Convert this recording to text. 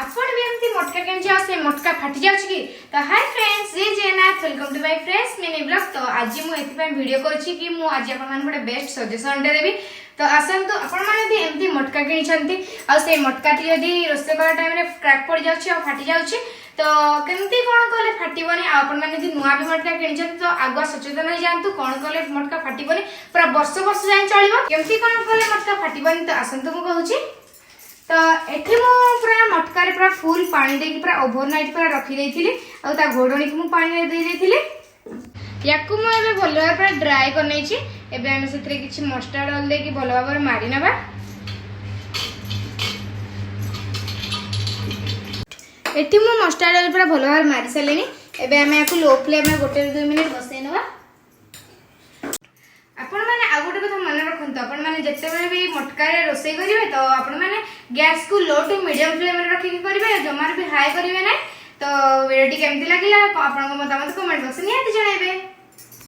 आपण भी एमती मटका केन जाओ से मटका फाटी जाउ छी तो हाय फ्रेंड्स जे जेनाथ welcome to my friends mini blog. तो आज मु एथि पे वीडियो करछि कि मु आज आपन मान गोटे बेस्ट सजेशन दे देबी। तो आसंतु आपण माने भी एमती मटका किनि छंती आ से मटका ती यदि रोसे करा टाइम रे क्रैक पड़ जाउ छी आ फाटी जाउ छी तो केमती कोन कले फाटीबनी। आपण माने यदि नुआ भी मटका किनि छंती तो आगो सचेतन हो जानतु कोन कले मटका फाटीबनी पूरा वर्ष वर्ष जाय चलिबो केमती कोन कले मटका फाटीबनी। तो आसंतु मु कहूची तो एठी मु पूरा मटका रे पूरा फुल पानी देकी पूरा ओवरनाइट पूरा रखी देइथिली आ ता घोडणी को मु पानी दे देइथिली। याकु मु एबे भलो पूरा ड्राई करनै छी। एबे हम सेतरे किछि मस्टर्ड ऑयल देकी भलो भाबर मारी नबा। एठी मु मस्टर्ड ऑयल पूरा भलो भाबर मारी सलेनी। एबे हम याकु लो फ्लेम में गोटे 2 मिनिट बसै नबा। आपण माने आ गोटे कथा मन रखंत आपण माने जत्ते बेले भी मटका रे रोसई करिवे तो आपण माने गैस को लो टू मीडियम फ्लेम रे रखि करिवे जमार भी हाई करिवे नै। तो वीडियो केमति लागिला आपण को मतामत कमेंट बॉक्स में निहाती जणाइबे।